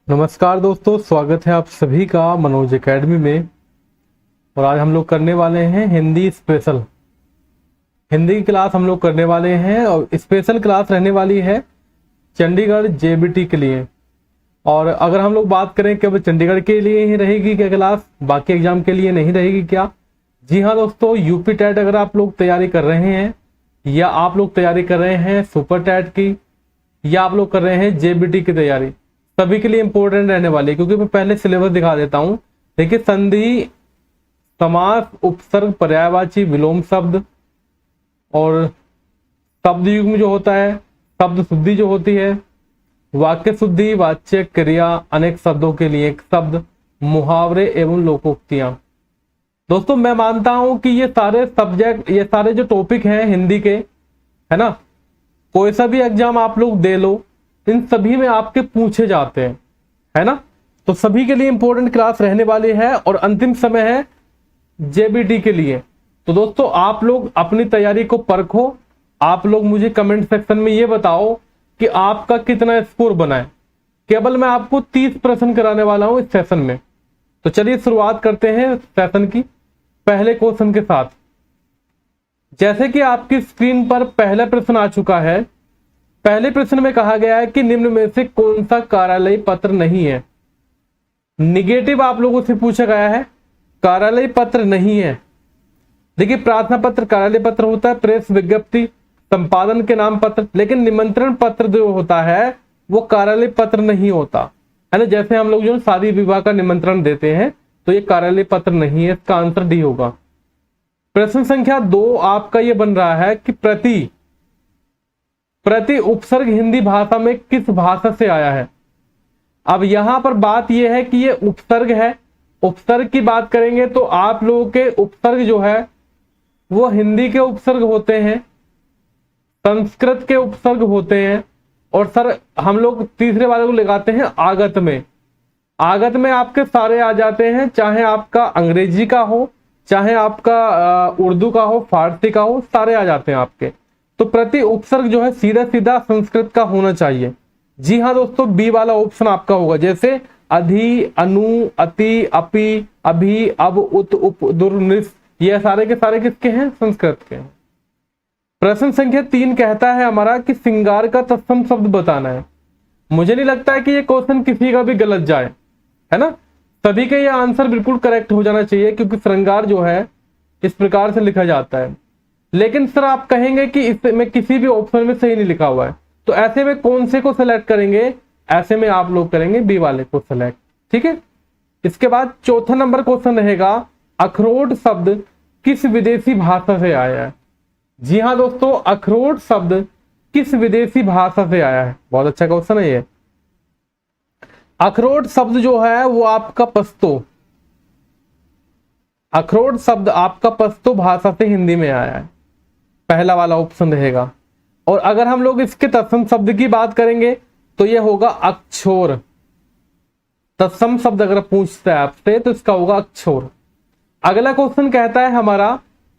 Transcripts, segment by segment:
नमस्कार दोस्तों, स्वागत है आप सभी का मनोज एकेडमी में। और आज हम लोग करने वाले हैं हिंदी स्पेशल। हिंदी की क्लास हम लोग करने वाले हैं और स्पेशल क्लास रहने वाली है चंडीगढ़ जेबीटी के लिए। और अगर हम लोग बात करें कि अब चंडीगढ़ के लिए ही रहेगी क्या क्लास, बाकी एग्जाम के लिए नहीं रहेगी क्या? जी हाँ दोस्तों, यूपी टेट अगर आप लोग तैयारी कर रहे हैं या आप लोग तैयारी कर रहे हैं सुपर टेट की या आप लोग कर रहे हैं जेबीटी की तैयारी, सभी के लिए इंपॉर्टेंट रहने वाली है। क्योंकि मैं पहले सिलेबस दिखा देता हूं। देखिए, संधि, समास, उपसर्ग, पर्यायवाची, विलोम शब्द और शब्द युग्म जो होता है, शब्द शुद्धि जो होती है, वाक्य शुद्धि, वाच्य, क्रिया, अनेक शब्दों के लिए एक शब्द, मुहावरे एवं लोकोक्तियां। दोस्तों, मैं मानता हूं कि ये सारे सब्जेक्ट, ये सारे जो टॉपिक हैं हिंदी के, है ना, कोई सा भी एग्जाम आप लोग दे लो, इन सभी में आपके पूछे जाते हैं, है ना। तो सभी के लिए इंपॉर्टेंट क्लास रहने वाली है और अंतिम समय है जेबीटी के लिए। तो दोस्तों, आप लोग अपनी तैयारी को परखो। आप लोग मुझे कमेंट सेक्शन में ये बताओ कि आपका कितना स्कोर बना है। केवल मैं आपको 30 प्रश्न कराने वाला हूं इस सेशन में। तो चलिए शुरुआत करते हैं सेशन की पहले क्वेश्चन के साथ। जैसे कि आपकी स्क्रीन पर पहला प्रश्न आ चुका है। पहले प्रश्न में कहा गया है कि निम्न में से कौन सा कार्यालय पत्र नहीं है। निगेटिव आप लोगों से पूछा गया है, कार्यालय पत्र नहीं है। देखिए, प्रार्थना पत्र कार्यालय पत्र होता है, प्रेस विज्ञप्ति संपादन के नाम पत्र, लेकिन निमंत्रण पत्र जो होता है वो कार्यालय पत्र नहीं होता, है ना। जैसे हम लोग जो शादी विवाह का निमंत्रण देते हैं तो ये कार्यालय पत्र नहीं है। इसका आंसर डी होगा। प्रश्न संख्या 2 आपका ये बन रहा है कि प्रति उपसर्ग हिंदी भाषा में किस भाषा से आया है। अब यहां पर बात यह है कि ये उपसर्ग है। उपसर्ग की बात करेंगे तो आप लोगों के उपसर्ग जो है वो हिंदी के उपसर्ग होते हैं, संस्कृत के उपसर्ग होते हैं, और सर हम लोग तीसरे वाले को लगाते हैं आगत में। आगत में आपके सारे आ जाते हैं, चाहे आपका अंग्रेजी का हो, चाहे आपका उर्दू का हो, फारसी का हो, सारे आ जाते हैं आपके। तो प्रति उपसर्ग जो है सीधा सीधा संस्कृत का होना चाहिए। जी हाँ दोस्तों, बी वाला ऑप्शन आपका होगा। जैसे अधि, अनु, अति, अपि, अभि, अब, उत, उप, दुर, निस, ये सारे के सारे किसके हैं? संस्कृत के हैं। प्रश्न संख्या 3 कहता है हमारा कि श्रृंगार का तत्सम शब्द बताना है। मुझे नहीं लगता है कि ये क्वेश्चन किसी का भी गलत जाए, है ना। सभी का ये आंसर बिल्कुल करेक्ट हो जाना चाहिए, क्योंकि श्रृंगार जो है इस प्रकार से लिखा जाता है। लेकिन सर आप कहेंगे कि इसमें किसी भी ऑप्शन में सही नहीं लिखा हुआ है, तो ऐसे में कौन से को सिलेक्ट करेंगे? ऐसे में आप लोग करेंगे बी वाले को सिलेक्ट, ठीक है। इसके बाद चौथा नंबर क्वेश्चन रहेगा, अखरोट शब्द किस विदेशी भाषा से आया है। जी हाँ दोस्तों, अखरोट शब्द किस विदेशी भाषा से आया है? बहुत अच्छा क्वेश्चन है ये। अखरोट शब्द जो है वो आपका पश्तो, अखरोट शब्द आपका पश्तो भाषा से हिंदी में आया है। पहला वाला ऑप्शन रहेगा। और अगर हम लोग इसके तत्सम शब्द की बात करेंगे तो यह होगा अक्षोर। तत्सम शब्द अगर पूछता है आपसे तो इसका होगा अक्षोर। अगला क्वेश्चन कहता है हमारा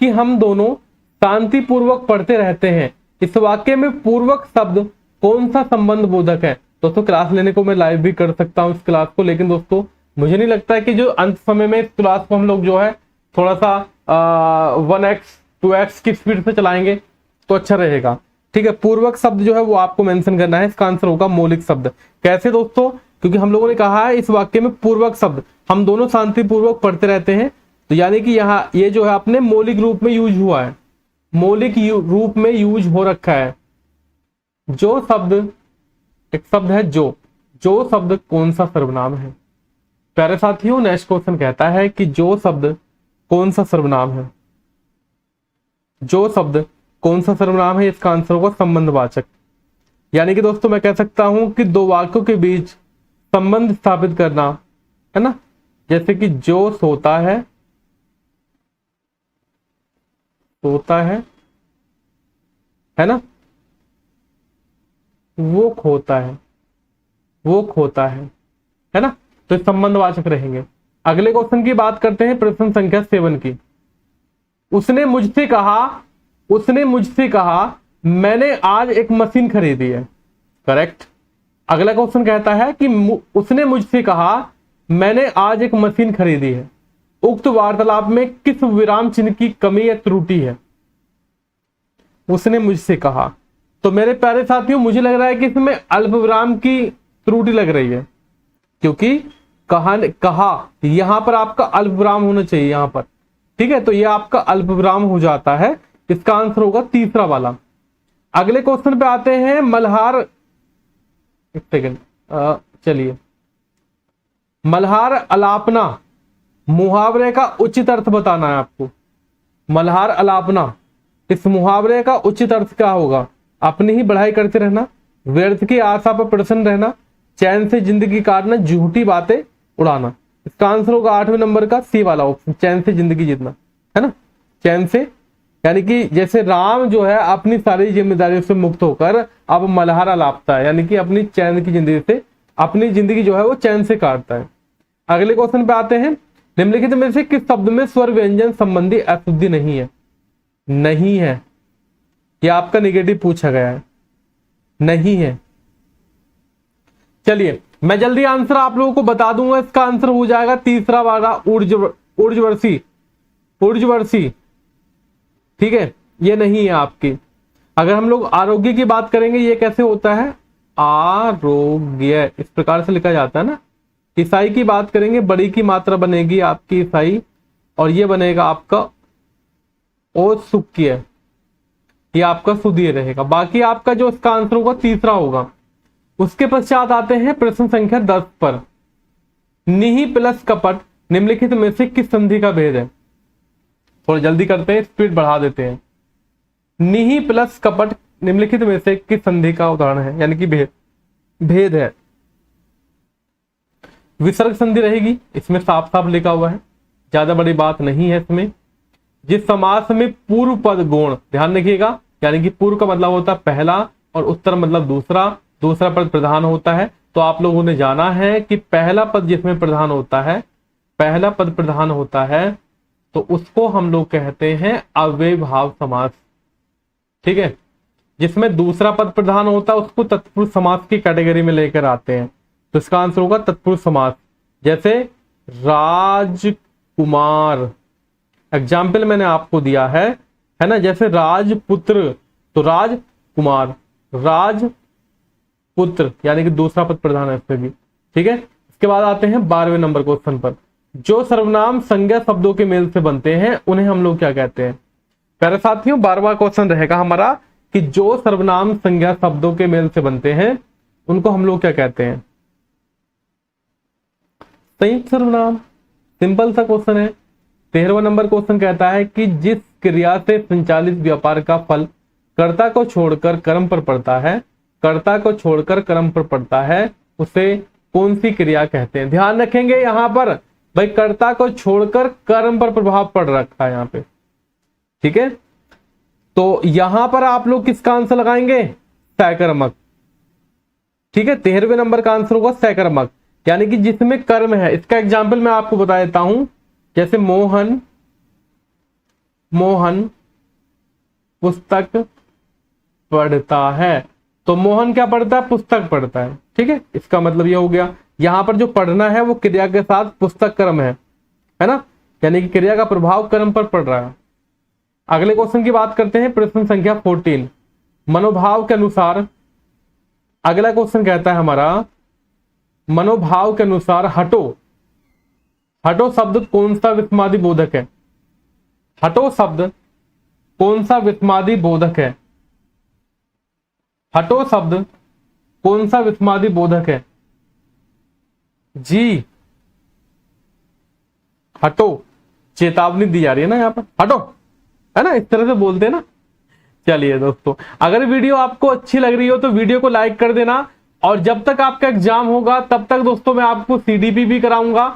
कि हम दोनों शांतिपूर्वक पढ़ते रहते हैं। इस वाक्य में पूर्वक शब्द कौन सा संबंध बोधक है? दोस्तों, क्लास लेने को मैं लाइव भी कर सकता हूं इस क्लास को, लेकिन दोस्तों मुझे नहीं लगता है कि जो अंत समय में इस क्लास को हम लोग जो है थोड़ा सा 1x 2x की स्पीड से चलाएंगे तो अच्छा रहेगा, ठीक है। पूर्वक शब्द जो है वो आपको मेंशन करना है। इसका आंसर होगा मौलिक शब्द। कैसे दोस्तों? क्योंकि हम लोगों ने कहा है इस वाक्य में पूर्वक शब्द हम दोनों शांतिपूर्वक पढ़ते रहते हैं, तो यानी कि यहाँ ये जो है अपने मौलिक रूप में यूज हुआ है, मौलिक रूप में यूज हो रखा है। जो शब्द, एक शब्द है जो शब्द कौन सा सर्वनाम है? प्यारे साथियों, नेक्स्ट क्वेश्चन कहता है कि जो शब्द कौन सा सर्वनाम है। जो शब्द कौन सा सर्वनाम है? इसका आंसर होगा संबंधवाचक। यानी कि दोस्तों मैं कह सकता हूं कि दो वाक्यों के बीच संबंध स्थापित करना, है ना। जैसे कि जो सोता है, सोता है ना, वो खोता है, वो खोता है ना। तो ये संबंधवाचक रहेंगे। अगले क्वेश्चन की बात करते हैं, प्रश्न संख्या 7 की। उसने मुझसे कहा मैंने आज एक मशीन खरीदी है। करेक्ट। अगला क्वेश्चन कहता है कि उसने मुझसे कहा मैंने आज एक मशीन खरीदी है। उक्त वार्तालाप में किस विराम चिन्ह की कमी या त्रुटि है? उसने मुझसे कहा। तो मेरे प्यारे साथियों, मुझे लग रहा है कि इसमें अल्प विराम की त्रुटि लग रही है, क्योंकि कहा यहां पर आपका अल्प विराम होना चाहिए यहां पर। ठीक है, तो यह आपका अल्प विराम हो जाता है। इसका आंसर होगा तीसरा वाला। अगले क्वेश्चन पे आते हैं। मल्हार, एक सेकेंड, चलिए, मल्हार अलापना मुहावरे का उचित अर्थ बताना है आपको। मल्हार अलापना, इस मुहावरे का उचित अर्थ क्या होगा? अपनी ही बढ़ाई करते रहना, व्यर्थ की आशा पर प्रसन्न रहना, चैन से जिंदगी काटना, झूठी बातें उड़ाना। इसका आंसर होगा 8वें नंबर का सी वाला ऑप्शन, चैन से जिंदगी जीतना, है ना। चैन से, यानी कि जैसे राम जो है अपनी सारी जिम्मेदारियों से मुक्त होकर अब मल्हार अलापता है, यानी कि अपनी चैन की जिंदगी से अपनी जिंदगी जो है वो चैन से काटता है। अगले क्वेश्चन पे आते हैं। निम्नलिखित में से किस शब्द में स्वर व्यंजन संबंधी अशुद्धि नहीं है? नहीं है, यह आपका निगेटिव पूछा गया है, नहीं है। चलिए मैं जल्दी आंसर आप लोगों को बता दूंगा। इसका आंसर हो जाएगा तीसरा वाला, ऊर्जवर्षी, ऊर्जवर्षी। ठीक है, ये नहीं है आपकी। अगर हम लोग आरोग्य की बात करेंगे, ये कैसे होता है? आरोग्य, इस प्रकार से लिखा जाता है ना। ईसाई की बात करेंगे, बड़ी की मात्रा बनेगी आपकी ईसाई, और ये बनेगा आपका औत्सुक्य, ये आपका सुधीर रहेगा। बाकी आपका जो इसका आंसर होगा तीसरा होगा। उसके पश्चात आते हैं प्रश्न संख्या 10 पर। निहि प्लस कपट निम्नलिखित में से किस संधि का भेद है? थोड़ा जल्दी करते हैं, स्पीड बढ़ा देते हैं। निहि प्लस कपट निम्नलिखित में से किस संधि का उदाहरण है, यानी कि भेद है? विसर्ग संधि रहेगी, इसमें साफ साफ लिखा हुआ है, ज्यादा बड़ी बात नहीं है इसमें। जिस समास में पूर्व पद गौण, ध्यान रखिएगा, यानी कि पूर्व का मतलब होता है पहला और उत्तर मतलब दूसरा, दूसरा पद प्रधान होता है। तो आप लोगों ने जाना है कि पहला पद जिसमें प्रधान होता है, पहला पद प्रधान होता है, तो उसको हम लोग कहते हैं अव्ययभाव समास। ठीक है, जिसमें दूसरा पद प्रधान होता है उसको तत्पुरुष समास की कैटेगरी में लेकर आते हैं। तो इसका आंसर होगा तत्पुरुष समास। जैसे राजकुमार, एग्जाम्पल मैंने आपको दिया है ना, जैसे राजपुत्र, तो राजकुमार, राजपुत्र, यानी कि दूसरा पद प्रधान है इसमें भी। ठीक है, इसके बाद आते हैं 12वें नंबर क्वेश्चन पर। जो सर्वनाम संज्ञा शब्दों के मेल से बनते हैं उन्हें हम लोग क्या कहते हैं? प्यारे साथियों, 12वां क्वेश्चन रहेगा हमारा कि जो सर्वनाम संज्ञा शब्दों के मेल से बनते हैं उनको हम लोग क्या कहते हैं? संयुक्त सर्वनाम। सिंपल सा क्वेश्चन है। 13वां नंबर क्वेश्चन कहता है कि जिस क्रिया से संचालित व्यापार का फल कर्ता को छोड़कर कर्म पर पड़ता है, कर्ता को छोड़कर कर्म पर पड़ता है, उसे कौन सी क्रिया कहते हैं? ध्यान रखेंगे यहां पर भाई, कर्ता को छोड़कर कर्म पर प्रभाव पड़ रखा है यहां पे। ठीक है, तो यहां पर आप लोग किसका आंसर लगाएंगे? सकर्मक। ठीक है, 13वें नंबर का आंसर होगा सकर्मक, यानी कि जिसमें कर्म है। इसका एग्जाम्पल मैं आपको बता देता हूं। जैसे मोहन पुस्तक पढ़ता है, तो मोहन क्या पढ़ता है? पुस्तक पढ़ता है। ठीक है, इसका मतलब यह हो गया। यहां पर जो पढ़ना है वो क्रिया के साथ पुस्तक कर्म है ना, यानी कि क्रिया का प्रभाव कर्म पर पड़ रहा है। अगले क्वेश्चन की बात करते हैं, प्रश्न संख्या 14। मनोभाव के अनुसार, अगला क्वेश्चन कहता है हमारा, मनोभाव के अनुसार हटो, हटो शब्द कौन सा विस्मादी बोधक है? हटो शब्द कौन सा विस्मादी बोधक है? हटो शब्द कौन सा विस्मादी बोधक है? जी, हटो, चेतावनी दी जा रही है ना यहाँ पर, हटो, है ना, इस तरह से बोलते हैं ना। चलिए दोस्तों, अगर वीडियो आपको अच्छी लग रही हो तो वीडियो को लाइक कर देना, और जब तक आपका एग्जाम होगा तब तक दोस्तों मैं आपको सीडीपी भी कराऊंगा,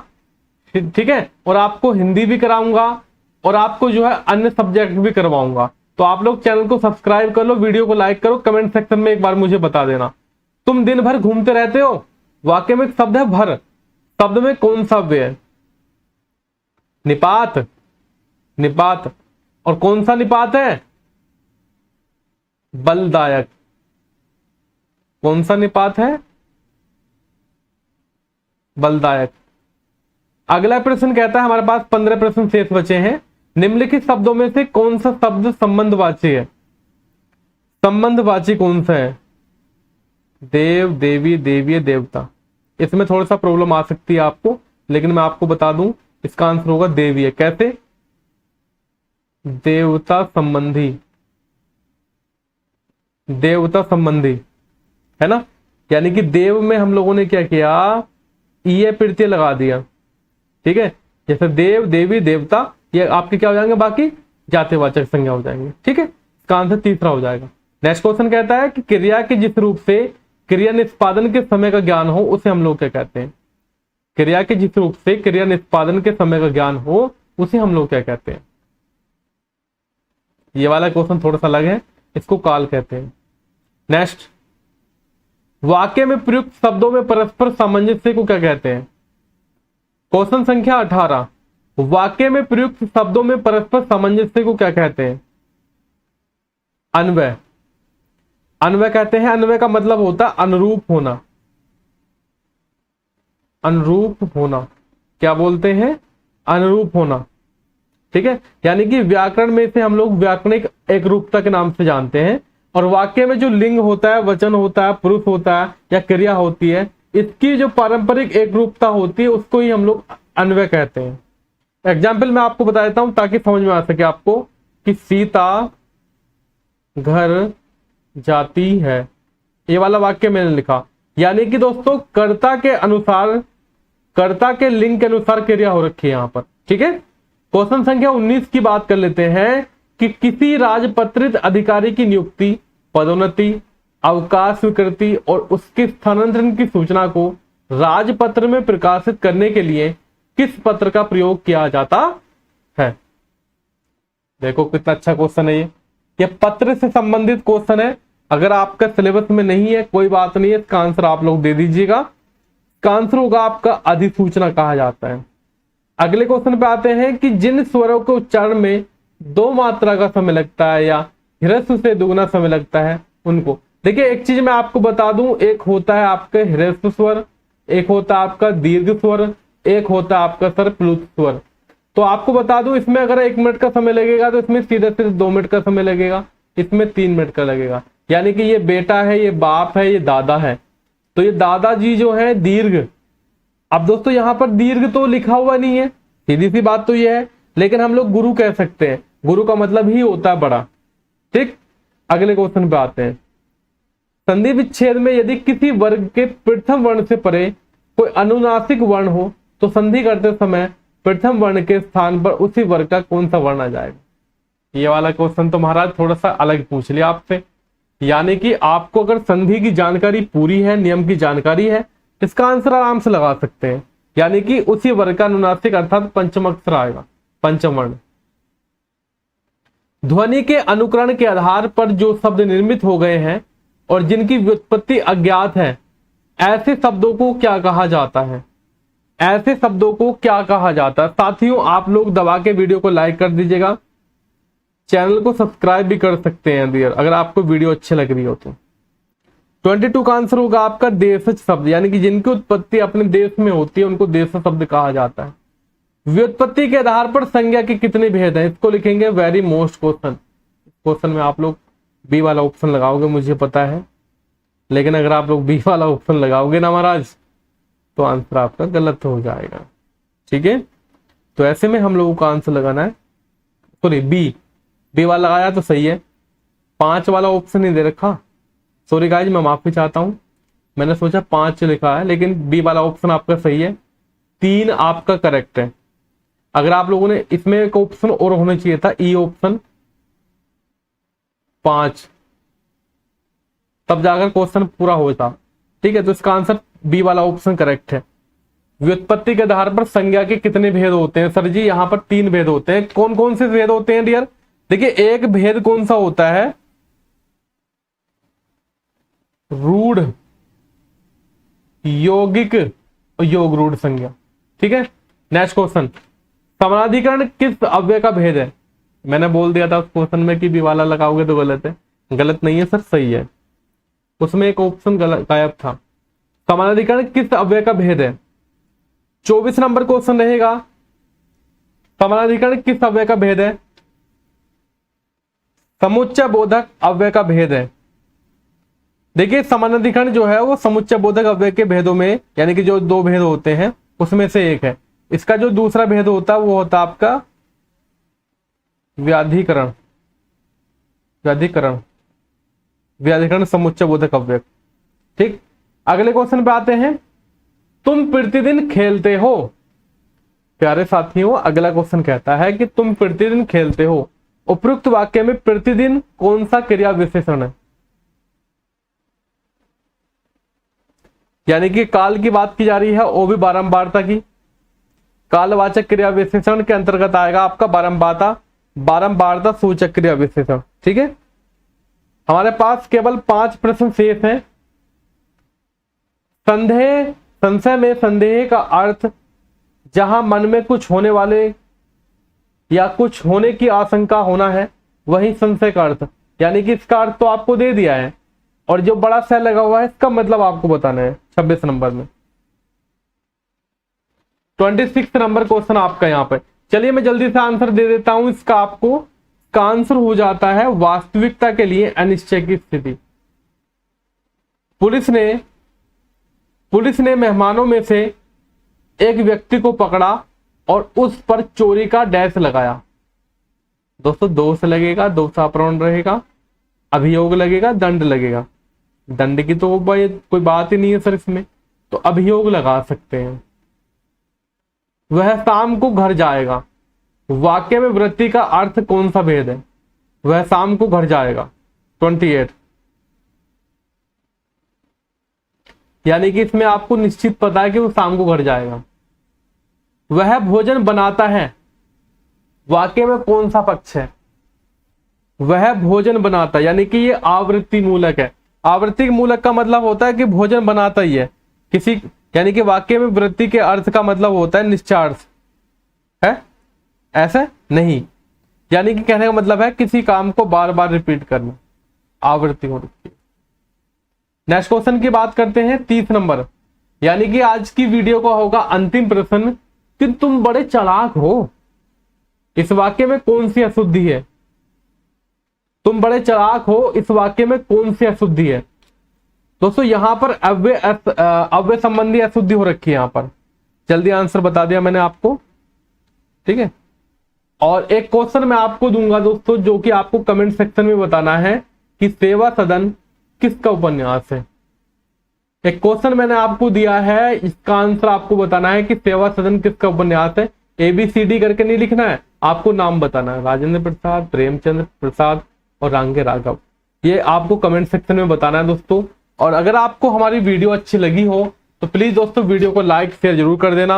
ठीक है, और आपको हिंदी भी कराऊंगा, और आपको जो है अन्य सब्जेक्ट भी करवाऊंगा। तो आप लोग चैनल को सब्सक्राइब कर लो, वीडियो को लाइक करो, कमेंट सेक्शन में एक बार मुझे बता देना। तुम दिन भर घूमते रहते हो, वाक्य में एक शब्द है भर, शब्द में कौन सा व्यय है? निपात, निपात, और कौन सा निपात है? बलदायक। कौन सा निपात है? बलदायक। अगला प्रश्न कहता है, हमारे पास 15 प्रश्न शेष बचे हैं। निम्नलिखित शब्दों में से कौन सा शब्द संबंधवाची है? संबंधवाची कौन सा है? देव, देवी, देवीय, देवता। इसमें थोड़ा सा प्रॉब्लम आ सकती है आपको, लेकिन मैं आपको बता दूं इसका आंसर होगा देवीय। कैसे? देवता संबंधी, देवता संबंधी, है ना। यानी कि देव में हम लोगों ने क्या किया, ये प्रत्यय लगा दिया, ठीक है। जैसे देव, देवी, देवता, ये आपके क्या हो जाएंगे, बाकी जातिवाचक संज्ञा हो जाएंगे, ठीक है। इसका आंसर तीसरा हो जाएगा। नेक्स्ट क्वेश्चन कहता है कि क्रिया के जिस रूप से क्रिया निष्पादन के समय का ज्ञान हो उसे हम लोग क्या कहते हैं? क्रिया के जिस रूप से क्रिया निष्पादन के समय का ज्ञान हो उसे हम लोग क्या कहते हैं? ये वाला क्वेश्चन थोड़ा सा अलग है, इसको काल कहते हैं। नेक्स्ट, वाक्य में प्रयुक्त शब्दों में परस्पर सामंजस्य को क्या कहते हैं? क्वेश्चन संख्या 18, वाक्य में प्रयुक्त शब्दों में परस्पर सामंजस्य को क्या कहते हैं? अन्वय। अन्वय कहते हैं। अन्वय का मतलब होता है अनुरूप होना, अनुरूप होना। क्या बोलते हैं? अनुरूप होना, ठीक है। यानी कि व्याकरण में से हम लोग व्याकरणिक एक रूपता के नाम से जानते हैं, और वाक्य में जो लिंग होता है, वचन होता है, पुरुष होता है या क्रिया होती है, इसकी जो पारंपरिक एक रूपता होती है उसको ही हम लोग अन्वय कहते हैं। एग्जाम्पल मैं आपको बता देता हूं ताकि समझ में आ सके आपको, कि सीता घर जाती है, ये वाला वाक्य मैंने लिखा। यानी कि दोस्तों कर्ता के अनुसार, कर्ता के लिंग के अनुसार क्रिया हो रखी है यहां पर, ठीक है। क्वेश्चन संख्या 19 की बात कर लेते हैं कि किसी राजपत्रित अधिकारी की नियुक्ति, पदोन्नति, अवकाश स्वीकृति और उसके स्थानांतरण की सूचना को राजपत्र में प्रकाशित करने के लिए किस पत्र का प्रयोग किया जाता है? देखो कितना अच्छा क्वेश्चन है ये पत्र से संबंधित क्वेश्चन है। अगर आपका सिलेबस में नहीं है कोई बात नहीं है, इसका आंसर आप लोग दे दीजिएगा। इसका आंसर होगा आपका अधिसूचना कहा जाता है। अगले क्वेश्चन पे आते हैं कि जिन स्वरों के उच्चारण में 2 मात्रा का समय लगता है या ह्रस्व से दुगुना समय लगता है उनको। देखिए एक चीज मैं आपको बता दूं, एक होता है आपका ह्रस्व स्वर, एक होता है आपका दीर्घ स्वर, एक होता है आपका सर प्लुत स्वर। तो आपको बता दूं इसमें अगर 1 मिनट का समय लगेगा तो इसमें सीधे सिर्फ 2 मिनट का समय लगेगा, इसमें 3 मिनट का लगेगा। यानी कि ये बेटा है, ये बाप है, ये दादा है, तो ये दादाजी जो है दीर्घ। अब दोस्तों यहां पर दीर्घ तो लिखा हुआ नहीं है, सीधी सी बात तो ये है, लेकिन हम लोग गुरु कह सकते हैं, गुरु का मतलब ही होता है बड़ा, ठीक। अगले क्वेश्चन पे आते हैं। संधि विच्छेद में यदि किसी वर्ग के प्रथम वर्ण से परे कोई अनुनासिक वर्ण हो तो संधि करते समय प्रथम वर्ण के स्थान पर उसी वर्ग का कौन सा वर्ण आ जाएगा? ये वाला क्वेश्चन तो महाराज थोड़ा सा अलग पूछ लिया आपसे। यानी कि आपको अगर संधि की जानकारी पूरी है, नियम की जानकारी है, इसका आंसर आराम से लगा सकते हैं। यानी कि उसी वर्ग का अनुनासिक अर्थात पंचम अक्षर आएगा, पंचम वर्ण। ध्वनि के अनुकरण के आधार पर जो शब्द निर्मित हो गए हैं और जिनकी व्युत्पत्ति अज्ञात है, ऐसे शब्दों को क्या कहा जाता है? ऐसे शब्दों को क्या कहा जाता है? साथियों आप लोग दबा के वीडियो को लाइक कर दीजिएगा, चैनल को सब्सक्राइब भी कर सकते हैं डियर, अगर आपको वीडियो अच्छी लग रही हो तो। 22 का आंसर होगा आपका देशज शब्द, यानी कि जिनकी उत्पत्ति अपने देश में होती है उनको देशज शब्द कहा जाता है। व्युत्पत्ति के आधार पर संज्ञा के कितने भेद हैं? इसको लिखेंगे वेरी मोस्ट क्वेश्चन। क्वेश्चन में आप लोग बी वाला ऑप्शन लगाओगे मुझे पता है, लेकिन अगर आप लोग बी वाला ऑप्शन लगाओगे ना महाराज तो आंसर आपका गलत हो जाएगा, ठीक है। तो ऐसे में हम लोगों का आंसर लगाना है, सॉरी बी वाला लगाया तो सही है, 5 वाला ऑप्शन नहीं दे रखा, सॉरी गाइज मैं माफी चाहता हूं, मैंने सोचा 5 लिखा है, लेकिन बी वाला ऑप्शन आपका सही है, 3 आपका करेक्ट है। अगर आप लोगों ने इसमें एक ऑप्शन और होना चाहिए था, ई ऑप्शन 5, तब जाकर क्वेश्चन पूरा होता, ठीक है। तो इसका आंसर बी वाला ऑप्शन करेक्ट है। व्युत्पत्ति के आधार पर संज्ञा के कितने भेद होते हैं? सर जी यहां पर 3 भेद होते हैं। कौन कौन से भेद होते हैं डियर? देखिए एक भेद कौन सा होता है, रूढ़, यौगिक और योग रूढ़ संज्ञा, ठीक है। नेक्स्ट क्वेश्चन, समानाधिकरण किस अव्यय का भेद है? मैंने बोल दिया था उस क्वेश्चन में कि बी वाला लगाओगे तो गलत है, गलत नहीं है सर, सही है, उसमें एक ऑप्शन गलत गायब था। समानाधिकरण किस अव्यय का भेद है? 24 नंबर क्वेश्चन रहेगा, समानाधिकरण किस अव्यय का भेद है? समुच्चय बोधक अव्यय का भेद है। देखिए समानाधिकरण जो है वो समुच्चय बोधक अव्यय के भेदों में, यानी कि जो दो भेद होते हैं उसमें से एक है। इसका जो दूसरा भेद होता है वो होता है आपका व्याधिकरण। व्याधिकरण, व्याधिकरण समुच्चय बोधक अव्यय। ठीक, अगले क्वेश्चन पे आते हैं। तुम प्रतिदिन खेलते हो। प्यारे साथियों, अगला क्वेश्चन कहता है कि तुम प्रतिदिन खेलते हो। उपयुक्त वाक्य में प्रतिदिन कौन सा क्रिया विशेषण है? यानी कि काल की बात की जा रही है, वो भी बारंबारता की। कालवाचक क्रिया विशेषण के अंतर्गत आएगा आपका बारंबारता सूचक क्रिया विशेषण। ठीक है, हमारे पास केवल 5 प्रश्न शेष हैं। संशय में संदेह का अर्थ जहां मन में कुछ होने वाले या कुछ होने की आशंका होना है, वही संशय का अर्थ। यानी कि इसका अर्थ तो आपको दे दिया है, और जो बड़ा सा लगा हुआ है इसका मतलब आपको बताना है 26 नंबर में। 26 नंबर क्वेश्चन आपका यहाँ पे। चलिए मैं जल्दी से आंसर दे देता हूं इसका आपको। इसका आंसर हो जाता है वास्तविकता के लिए अनिश्चय की स्थिति। पुलिस ने मेहमानों में से एक व्यक्ति को पकड़ा और उस पर चोरी का डैश लगाया। दोस्तों दोष लगेगा, दोषारोपण रहेगा, अभियोग लगेगा, दंड लगेगा। दंड की तो कोई बात ही नहीं है सर इसमें, तो अभियोग लगा सकते हैं। वह शाम को घर जाएगा। वाक्य में वृत्ति का अर्थ कौन सा भेद है? वह शाम को घर जाएगा। 28, यानी कि इसमें आपको निश्चित पता है कि वो शाम को घर जाएगा। वह भोजन बनाता है। वाक्य में कौन सा पक्ष है? वह भोजन बनाता, यानी कि ये आवृत्ति मूलक है। आवृत्ति मूलक का मतलब होता है कि भोजन बनाता ही है किसी, यानी कि वाक्य में वृत्ति के अर्थ का मतलब होता है निश्चार्थ है, ऐसा नहीं। यानी कि कहने का मतलब है किसी काम को बार बार रिपीट करना, आवृत्ति हो रही है। नेक्स्ट क्वेश्चन की बात करते हैं, 30 नंबर, यानी कि आज की वीडियो का होगा अंतिम प्रश्न कि तुम बड़े चालाक हो। इस वाक्य में कौन सी अशुद्धि है? तुम बड़े चालाक हो, इस वाक्य में कौन सी अशुद्धि है? दोस्तों यहां पर अव्यय संबंधी अशुद्धि हो रखी है। यहां पर जल्दी आंसर बता दिया मैंने आपको। ठीक है, और एक क्वेश्चन मैं आपको दूंगा दोस्तों, जो कि आपको कमेंट सेक्शन में बताना है कि सेवा सदन किसका उपन्यास है। एक क्वेश्चन मैंने आपको दिया है, इसका आंसर आपको बताना है कि सेवा सदन किसका उपन्यास है। ABCD करके नहीं लिखना है, आपको नाम बताना है। राजेंद्र प्रसाद, प्रेमचंद्र प्रसाद और रांगे राघव, ये आपको कमेंट सेक्शन में बताना है दोस्तों। और अगर आपको हमारी वीडियो अच्छी लगी हो तो प्लीज दोस्तों वीडियो को लाइक शेयर जरूर कर देना,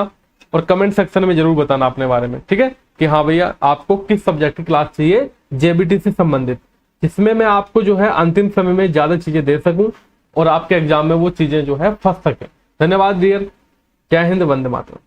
और कमेंट सेक्शन में जरूर बताना अपने बारे में। ठीक है, कि हाँ भैया आपको किस सब्जेक्ट की क्लास चाहिए JBT से संबंधित, जिसमें मैं आपको जो है अंतिम समय में ज्यादा चीजें दे सकूं और आपके एग्जाम में वो चीजें जो है फंस सके। धन्यवाद डियर, जय हिंद, वंदे मातरम।